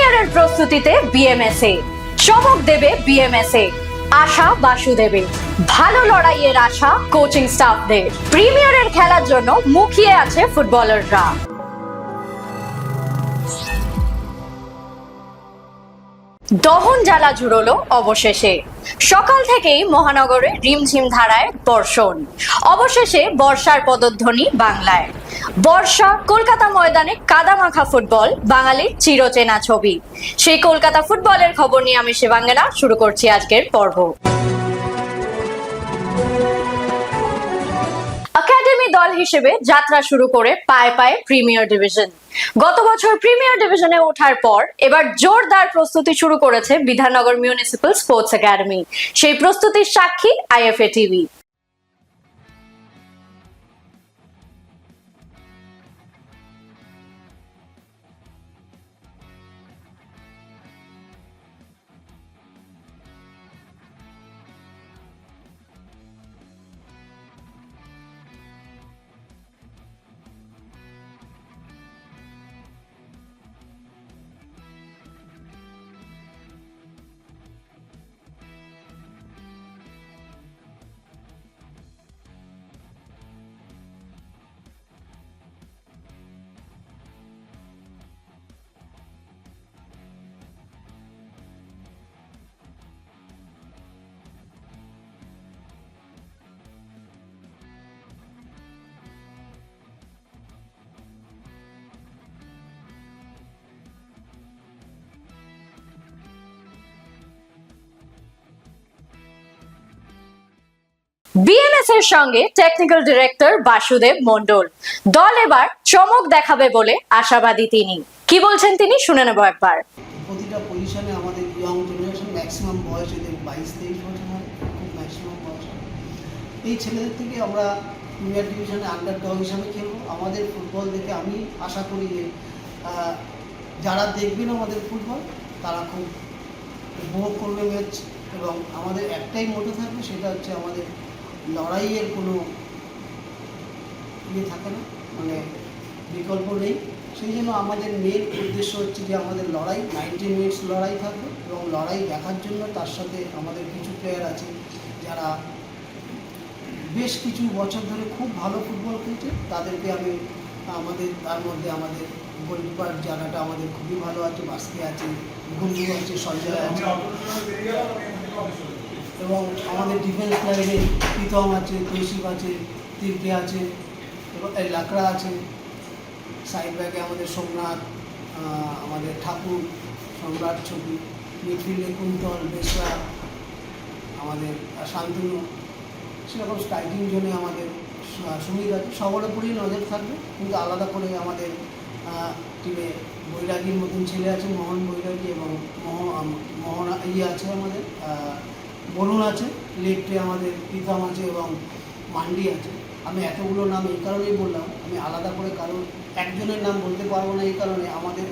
প্রিমিয়ারের প্রস্তুতিতে বিএমএসএ, চমক দেবে বিএমএসএ, আশা বাসুদেবে, ভালো লড়াইয়ের আশা কোচিং স্টাফদের। প্রিমিয়ারের খেলার জন্য মুখিয়ে আছে ফুটবলাররা। দহন জ্বালা জুড়লো অবশেষে। সকাল থেকেই মহানগরে রিমঝিম ধারায় বর্ষণ, অবশেষে বর্ষার পদধ্বনি বাংলায়। বর্ষা, কলকাতা ময়দানে কাদামাখা ফুটবল, বাঙালির চিরচেনা ছবি। সেই কলকাতা ফুটবলের খবর নিয়ে আমি শিবাঙ্গনা শুরু করছি আজকের পর্ব। একাডেমি দল হিসেবে যাত্রা শুরু করে পায়ে পায়ে প্রিমিয়ার ডিভিশন। গত বছর প্রিমিয়ার ডিভিশনে ওঠার পর এবার জোরদার প্রস্তুতি শুরু করেছে বিধাননগর মিউনিসিপাল স্পোর্টস একাডেমি। সেই প্রস্তুতির সাক্ষী আইএফএ টিভি। বিএমএস এর সঙ্গে টেকনিক্যাল ডিরেক্টর বাসুদেব মন্ডল। দল এবার চমক দেখাবে বলে আশাবাদী তিনি। কি বলছেন তিনি শুনে নেব একবার। প্রতিটা পজিশনে আমাদের ইয়ং জেনারেশন ম্যাক্সিমাম বয়স এদের 22-23 বছর হয়, খুব ম্যাক্সিমাম বয়স। এই ছেলেদের থেকে আমরা প্রিমিয়ার ডিভিশনে আন্ডার ডগ হিসাবে খেলবো। আমাদের ফুটবল দেখে আমি আশা করি যে যারা দেখবেন আমাদের ফুটবল তারা খুব উপভোগ করবে ম্যাচ। এবং আমাদের একটাই মোটো থাকবে, সেটা হচ্ছে আমাদের লড়াইয়ের কোনো ইয়ে থাকে না, মানে বিকল্প নেই। সেই জন্য আমাদের মেন উদ্দেশ্য হচ্ছে যে আমাদের লড়াই 90 মিনিটস লড়াই থাকবে। এবং লড়াই দেখার জন্য তার সাথে আমাদের কিছু প্লেয়ার আছে যারা বেশ কিছু বছর ধরে খুব ভালো ফুটবল খেলছে। তাদেরকে আমি তার মধ্যে আমাদের গোলকিপার জায়গাটা আমাদের খুবই ভালো আছে, বাস্কে আছে, গুন্ডু আছে, সঞ্জয় আছে, এবং আমাদের ডিফেন্স লাইনে প্রীতম আছে, তৌসিফ আছে, তির্কে আছে, এবং লাকড়া আছে। সাইড ব্যাকে আমাদের সোমনাথ, আমাদের ঠাকুর, সম্রাট ছবি, মিডফিল্ডে কুন্তল, বেসরা, আমাদের শান্তনু, সেরকম স্ট্রাইকিং জোনে আমাদের সুমিত আছে। সবার উপরেই নজর থাকবে, কিন্তু আলাদা করে আমাদের টিমে বৈরাগীর মতন ছেলে আছে, মোহন বৈরাগী, এবং মোহন আছে, আমাদের বরুণ আছে, লেফটে আমাদের প্রীতম আছে, এবং মান্ডি আছে। আমি এতগুলো নাম এই কারণেই বললাম, আমি আলাদা করে কারণ একজনের নাম বলতে পারবো না। এই কারণে আমাদের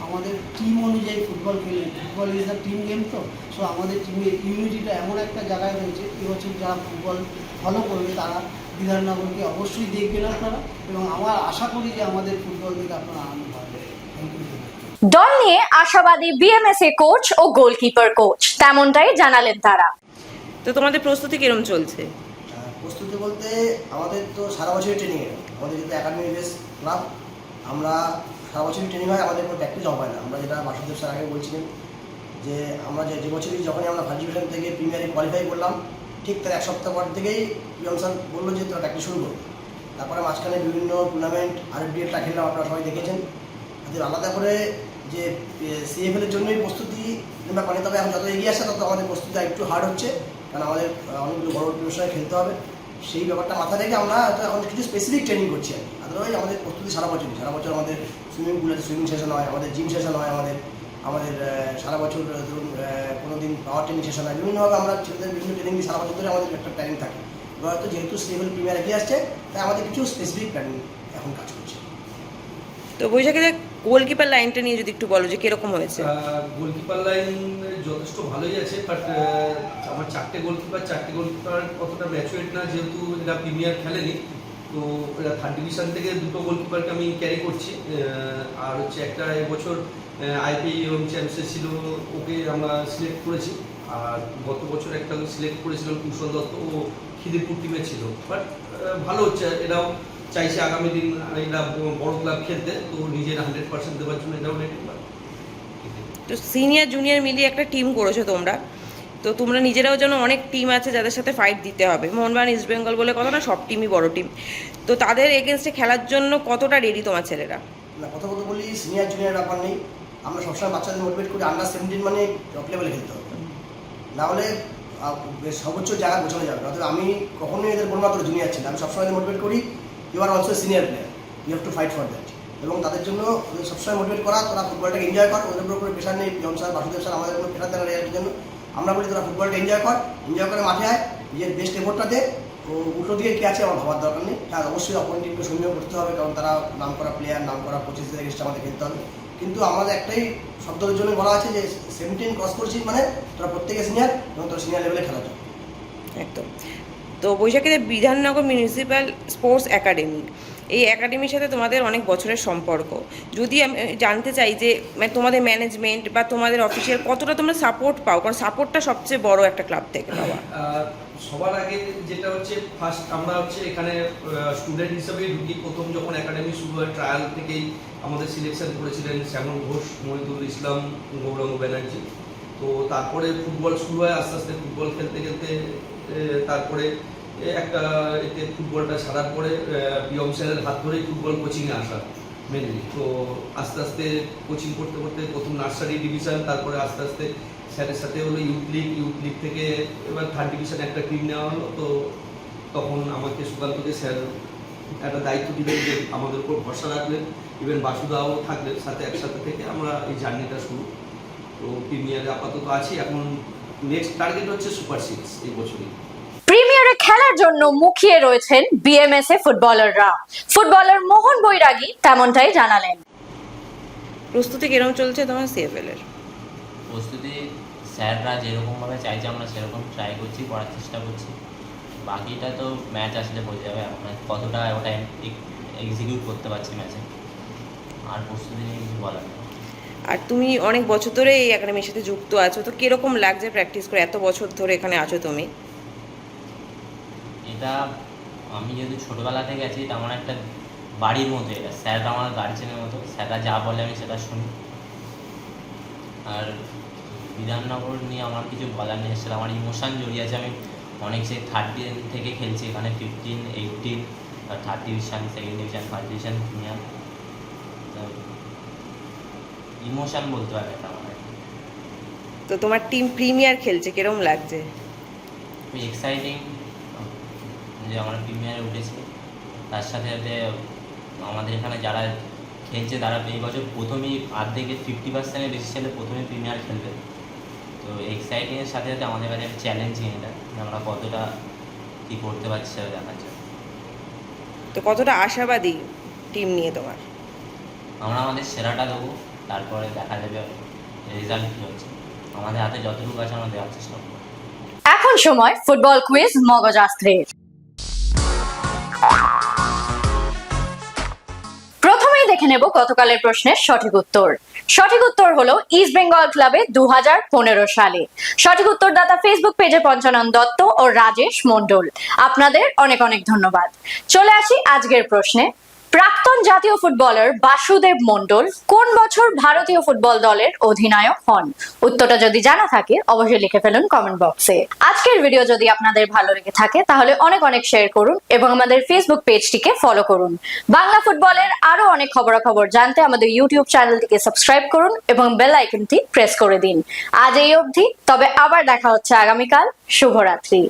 আমাদের টিম অনুযায়ী ফুটবল খেলে, football is the team game. তো সো আমাদের টিমের ইউনিটিটা এমন একটা জায়গায় রয়েছে, এবছর যারা ফুটবল ফলো করবে তারা বিধাননগরকে অবশ্যই দেখবেন আপনারা, এবং আমার আশা করি যে আমাদের ফুটবল দেখে আপনারা আনন্দ পাবেন। Thank you. দল নিয়ে আশাবাদী বিএমএসএ কোচ ও গোলকিপার কোচ, তেমনটাই জানালেন তারা। তো তোমাদের প্রস্তুতি কিরম চলছে? প্রস্তুতি বলতে আমাদের তো সারা বছরই ট্রেনিং হয়। আমাদের যেহেতু একাডেমি বেস ক্লাব, আমরা সারা বছরই ট্রেনিং হয়, আমাদের কোনো প্র্যাকটিস হয় না। আমরা যেটা বাসুদেব স্যার আগে বলছিলেন যে আমরা যে বছরই যখনই আমরা ফার্স্ট ডিভিশন থেকে প্রিমিয়ারে কোয়ালিফাই করলাম, ঠিক তার এক সপ্তাহ পর থেকেই পিয়ন স্যার বললো যে তোরা প্র্যাকটিস শুরু করো। তারপরে মাঝখানে বিভিন্ন টুর্নামেন্ট আরএফডিএলটা খেললাম, আপনারা সবাই দেখেছেন। তাদের আলাদা করে যে সিএফএলের জন্যই প্রস্তুতি কিংবা করে, তবে এখন যত এগিয়ে আসছে তত আমাদের প্রস্তুতি একটু হার্ড হচ্ছে, কারণ আমাদের অনেকগুলো বড় টিমের সঙ্গে খেলতে হবে। সেই ব্যাপারটা মাথা রেখে আমরা এখন কিছু স্পেসিফিক ট্রেনিং করছি। আদারওয়াইজ আমাদের প্রস্তুতি সারা বছর আমাদের সুইমিং পুল আছে, সুইমিং সেশন হয়, আমাদের জিম সেশন হয়, আমাদের সারা বছর ধরুন কোনো দিন পাওয়ার ট্রেনিং সেশন হয়। বিভিন্নভাবে আমরা ছেলেদের বিভিন্ন ট্রেনিং দিই, সারা বছর ধরে আমাদের একটা প্ল্যানিং থাকে। এবার হয়তো যেহেতু সিএফএল প্রিমিয়ার এগিয়ে আসছে, তাই আমাদের কিছু স্পেসিফিক প্ল্যানিং এখন কাজ করছে। তো বৈশাখীদের গোলকিপার লাইনটা নিয়ে যদি একটু বলো যে কিরকম হয়েছে। গোলকিপার লাইন যথেষ্ট ভালোই আছে, বাট আমার চারটে গোলকিপার কতটা ম্যাচুরেট না, যেহেতু এরা প্রিমিয়ার খেলেনি। তো এরা থার্ড ডিভিশন থেকে দুটো গোলকিপারকে আমি ক্যারি করছি, আর হচ্ছে একটা এবছর আইপি এবং চ্যাম্পিয়নশিপ ছিল, ওকে আমরা সিলেক্ট করেছি। আর গত বছর একটা সিলেক্ট করেছিলাম কুশল দত্ত, ও খিদিরপুর টিমে ছিল। বাট ভালো হচ্ছে, এরাও চাইছে আগামী দিন এরা বড় ক্লাব খেলতে, তো নিজের 100% দেওয়ার জন্য এটাও রেডি। তো সিনিয়র জুনিয়র মিলিয়ে একটা টিম করেছো তোমরা, তো তোমরা নিজেরাও যেন, অনেক টিম আছে যাদের সাথে ফাইট দিতে হবে, মোহনবাগান ইস্ট বেঙ্গল বলে কথা না, সব টিমই বড় টিম। তো তাদের এগেনস্টে খেলার জন্য কতটা রেডি তোমার ছেলেরা? না, কথা বলি সিনিয়র জুনিয়র ব্যাপার নেই, আমরা সবসময় বাচ্চাদের মোটিভেট করি আন্ডার 17 মানে টপ লেভেলে খেলতে হবে, না হলে সর্বোচ্চ জায়গা পৌঁছানো যাবে। অর্থাৎ আমি কখনোই এদের কোনো মাত্র জুনিয়র ছিল, আমি সবসময় মোটিভেট করি ইউ আর also senior player, you have to fight for that. এবং তাদের জন্য সবসময় মোটিভেট করা, তোরা ফুটবলটাকে এনজয় কর, ওদের উপর কোনো প্রেশার নেই। পিয়ন স্যার, বাসুদেব স্যার আমাদের কোনো প্রেশার দেয় না রেজাল্টের জন্য। আমরা বলি তোরা ফুটবলটা এনজয় করে মাঠে আয়, নিজের বেস্ট এফোর্টটা দে। উল্টো দিকে কী আছে আমার ভাবার দরকার নেই। হ্যাঁ, অবশ্যই অপোনেন্ট টিমকে সঙ্গেও করতে হবে, কারণ তারা নাম করা প্লেয়ার, নাম করা কোচেসদের এগেন্সটে আমাদের খেলতে হবে। কিন্তু আমাদের একটাই শব্দের জন্য বলা আছে যে 17 ক্রস করছিস মানে তোরা প্রত্যেকে সিনিয়র এবং তোরা সিনিয়র লেভেলে খেলা চল। একদম। তো বৈশাখীতে বিধাননগর মিউনিসিপ্যাল স্পোর্টস একাডেমি, এই একাডেমির সাথে তোমাদের অনেক বছরের সম্পর্ক। যদি আমি জানতে চাই যে তোমাদের ম্যানেজমেন্ট বা তোমাদের অফিসিয়াল কতটা তোমরা সাপোর্ট পাও, কারণ সাপোর্টটা সবচেয়ে বড় একটা ক্লাব থেকে পাওয়া। সবার আগে যেটা হচ্ছে, ফার্স্ট আমরা হচ্ছে এখানে স্টুডেন্ট হিসেবেই ঢুকি। প্রথম যখন একাডেমি শুরু হয়, ট্রায়াল থেকেই আমাদের সিলেকশন করেছিলেন শ্যামল ঘোষ, মহিদুল ইসলাম, গৌরাঙ্গ ব্যানার্জি। তো তারপরে ফুটবল শুরু হয়, আস্তে আস্তে ফুটবল খেলতে খেলতে তারপরে একটা এতে ফুটবলটা ছাড়ার পরে পিয়ম স্যারের হাত ধরেই ফুটবল কোচিংয়ে আসা মেনলি। তো আস্তে আস্তে কোচিং করতে করতে প্রথম নার্সারি ডিভিশন, তারপরে আস্তে আস্তে স্যারের সাথে হলো ইউথ লিগ থেকে এবার 3rd ডিভিশন একটা টিম নেওয়া হলো। তো তখন আমাকে সুকান্তকে স্যার একটা দায়িত্ব দিলেন যে আমাদের উপর ভরসা রাখলেন, ইভেন বাসুদাও থাকলেন সাথে, একসাথে থেকে আমরা এই জার্নিটা শুরু। তো প্রিমিয়ারে আপাতত আছি, এখন নেক্সট টার্গেট হচ্ছে সুপার 6 এই বছরই। প্রিমিয়ারে খেলার জন্য মুখিয়ে রয়েছেন বিএমএসএ ফুটবলাররা। ফুটবলার মোহন বৈরাগী তেমনটাই জানালেন। প্রস্তুতি কিরকম চলছে তোমার সিএফএল এর? প্রস্তুতি স্যাররা যেরকমভাবে চাইছে আমরা সেরকম ট্রাই করছি, করার চেষ্টা করছি। বাকিটা তো ম্যাচ আসলে বোঝা যাবে আমরা কতটা ওটা এক্সিকিউট করতে পারছি ম্যাচে। আর প্রস্তুতি নিয়ে কিছু বলার নেই। আর তুমি অনেক বছর ধরে এই একাডেমির সাথে যুক্ত আছো, তো কিরকম লাগছে প্র্যাকটিস করে, এত বছর ধরে এখানে আছো তুমি? এটা আমি যেহেতু ছোটোবেলা থেকে আছি, এটা আমার একটা বাড়ির মতো, এটা স্যাররা আমার গার্জেনের মতো, স্যাররা যা বলে আমি সেটা শুনি। আর বিধাননগর নিয়ে আমার কিছু বলার নেই, সেটা আমার ইমোশান জড়িয়ে আছে। আমি অনেক সে 3rd থেকে খেলছি এখানে, 15, 18, 3rd division, 2nd division, 1st division premier. তো ইমোশান বলতে পারে এটা আমার। তো তোমার টিম প্রিমিয়ার খেলছে, কিরকম লাগছে? খুবই এক্সাইটিং যে আমরা প্রিমিয়ারে উঠেছি। তার সাথে সাথে আমাদের এখানে যারা খেলছে তারা এই বছর প্রথমেই অর্ধেকে 50%-এর বেশি ছেলে প্রথমে প্রিমিয়ার খেলবে। তো এক্সাইটিংয়ের সাথে সাথে আমাদের কাছে একটা চ্যালেঞ্জিং, এটা যে আমরা কতটা কী করতে পারছি সেটা দেখার জন্য। তো কতটা আশাবাদী টিম নিয়ে তোমার? আমরা আমাদের সেরাটা দেবো, তারপরে দেখা যাবে রেজাল্ট কী হচ্ছে। আমাদের হাতে যতটুকু আছে আমরা দেওয়ার চেষ্টা করবো। এখন সময় ফুটবল কুইজ মগজাস্ত্রের। প্রথমেই দেখে নেব গতকালের প্রশ্নের সঠিক উত্তর। সঠিক উত্তর হলো ইস্ট বেঙ্গল ক্লাবে 2015 সালে। সঠিক উত্তরদাতা ফেসবুক পেজে পঞ্চানন দত্ত ও রাজেশ মণ্ডল। আপনাদের অনেক অনেক ধন্যবাদ। চলে আসি আজকের প্রশ্নে। প্রাক্তন জাতীয় ফুটবলার বাসুদেব মণ্ডল কোন বছর ভারতীয় ফুটবল দলের অধিনায়ক হন? উত্তরটা যদি জানা থাকে অবশ্যই লিখে ফেলুন কমেন্ট বক্সে। আজকের ভিডিও যদি আপনাদের ভালো লেগে থাকে তাহলে অনেক অনেক শেয়ার করুন এবং আমাদের ফেসবুক পেজটিকে ফলো করুন। বাংলা ফুটবলের আরো অনেক খবরাখবর জানতে আমাদের ইউটিউব চ্যানেলটিকে সাবস্ক্রাইব করুন এবং বেল আইকনটি প্রেস করে দিন। আজ এই অবধি, তবে আবার দেখা হচ্ছে আগামীকাল। শুভরাত্রি।